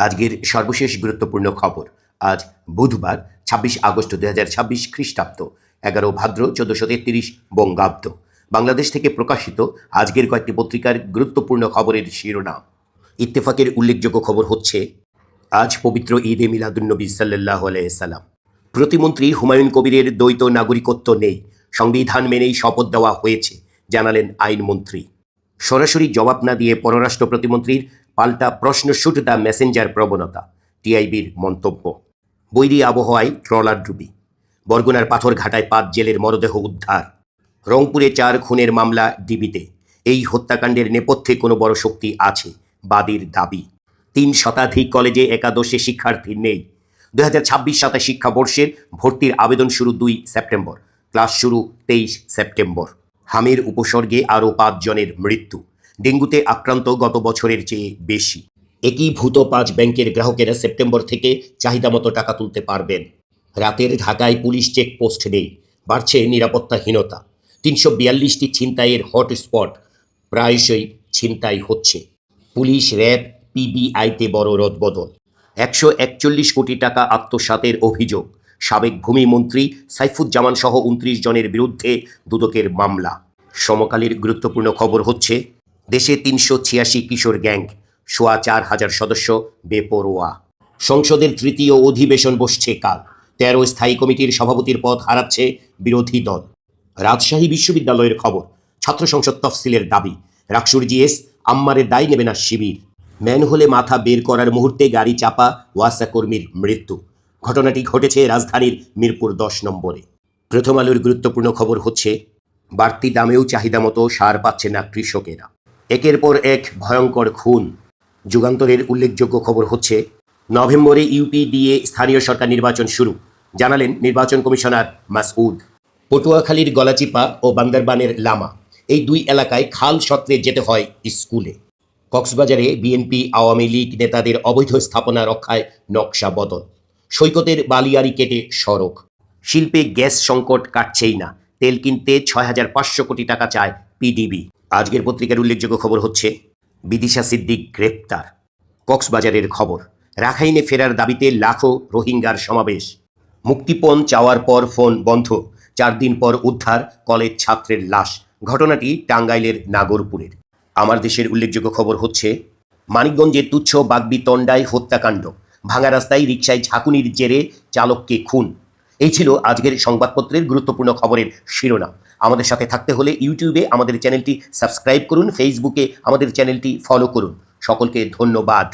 আজকের সর্বশেষ গুরুত্বপূর্ণ খবর। আজ বুধবার 26 আগস্ট 2026 খ্রিস্টাব্দ, 11 ভাদ্র 1433 বঙ্গাব্দ। বাংলাদেশ থেকে প্রকাশিত আজকের কয়েকটি পত্রিকার গুরুত্বপূর্ণ খবরের শিরোনাম। ইত্তেফাকের উল্লেখযোগ্য খবর হচ্ছে, আজ পবিত্র ঈদে মিলাদুন্নবী সাল্লাল্লাহু আলাইহি সাল্লাম। প্রতিমন্ত্রী হুমায়ুন কবিরের দ্বৈত নাগরিকত্ব নেই, সংবিধান মেনেই শপথ দেওয়া হয়েছে, জানালেন আইনমন্ত্রী। সরাসরি জবাব না দিয়ে পররাষ্ট্র প্রতিমন্ত্রীর পাল্টা প্রশ্ন শুট দ্য মেসেঞ্জার প্রবণতা, টিআইবির মন্তব্য। বৈরী আবহাওয়ায় ট্রলার ডুবি। বরগুনার পাথরঘাটায় 5 জেলের মরদেহ উদ্ধার। রংপুরে 4 খুনের মামলা ডিবিতে। এই হত্যাকাণ্ডের নেপথ্যে কোনো বড় শক্তি আছে, বাদীর দাবি। 3 শতাধিক কলেজে একাদশে শিক্ষার্থী নেই। 2026-27 শিক্ষাবর্ষের ভর্তির আবেদন শুরু 2 সেপ্টেম্বর, ক্লাস শুরু 23 সেপ্টেম্বর। হামের উপসর্গে আরও 5 জনের মৃত্যু। ডেঙ্গুতে আক্রান্ত গত বছরের চেয়ে বেশি। একীভূত 5 ব্যাংকের গ্রাহকেরা সেপ্টেম্বর থেকে চাহিদা মতো টাকা তুলতে পারবেন। রাতের ঢাকায় পুলিশ চেকপোস্ট নেই, বাড়ছে নিরাপত্তাহীনতা। 342টি ছিনতাইয়ের হটস্পট, প্রায়শই ছিনতাই হচ্ছে। পুলিশ, র্যাব, পিবিআইতে বড় রদবদল। 141 কোটি টাকা আত্মসাতের অভিযোগ। সাবেক ভূমিমন্ত্রী সাইফুজ্জামান সহ 29 জনের বিরুদ্ধে দুদকের মামলা। সমকালীর গুরুত্বপূর্ণ খবর হচ্ছে, দেশে 386 কিশোর গ্যাং, 4,500 সদস্য বেপরোয়া। সংসদের তৃতীয় অধিবেশন বসছে কাল। 13 স্থায়ী কমিটির সভাপতির পদ হারাচ্ছে বিরোধী দল। রাজশাহী বিশ্ববিদ্যালয়ের খবর, ছাত্র সংসদ তফসিলের দাবি। রাকসুর জিএস আম্মারের দায় নেবে না শিবির। ম্যানহোলে মাথা বের করার মুহূর্তে গাড়ি চাপা ওয়াসা কর্মীর মৃত্যু। ঘটনাটি ঘটেছে রাজধানীর মিরপুর 10 নম্বরে। প্রথম আলোর গুরুত্বপূর্ণ খবর হচ্ছে, বাড়তি দামেও চাহিদা মতো সার পাচ্ছে না কৃষকেরা। একের পর এক ভয়ঙ্কর খুন। যুগান্তরের উল্লেখযোগ্য খবর হচ্ছে, নভেম্বরে ইউপি দিয়ে স্থানীয় সরকার নির্বাচন শুরু, জানালেন নির্বাচন কমিশনার মাসউদ। পটুয়াখালীর গলাচিপা ও বান্দরবানের লামা, এই 2 এলাকায় খাল সত্ত্বে যেতে হয় স্কুলে। কক্সবাজারে বিএনপি আওয়ামী লীগ নেতাদের অবৈধ স্থাপনা রক্ষায় নকশা বদল। সৈকতের বালিয়াড়ি কেটে সড়ক। শিল্পে গ্যাস সংকট কাটছেই না, তেল কিনতে 6,500 কোটি টাকা চায় পিডিবি। আজকের পত্রিকার উল্লেখযোগ্য খবর হচ্ছে, বিদিশা সিদ্দিক গ্রেপ্তার। কক্সবাজারের খবর, রাখাইনে ফেরার দাবিতে লাখো রোহিঙ্গার সমাবেশ। মুক্তিপণ চাওয়ার পর ফোন বন্ধ, 4 দিন পর উদ্ধার কলেজ ছাত্রের লাশ। ঘটনাটি টাঙ্গাইলের নাগরপুরের। আমার দেশের উল্লেখযোগ্য খবর হচ্ছে, মানিকগঞ্জে তুচ্ছ বাগবিতণ্ডায় হত্যাকাণ্ড। ভাঙা রাস্তায় রিকশায় ঝাঁকুনির জেরে চালককে খুন। এই ছিল আজকের সংবাদপত্রের গুরুত্বপূর্ণ খবরের শিরোনাম। আমাদের সাথে থাকতে হলে ইউটিউবে আমাদের চ্যানেলটি সাবস্ক্রাইব করুন, ফেসবুকে আমাদের চ্যানেলটি ফলো করুন। সকলকে ধন্যবাদ।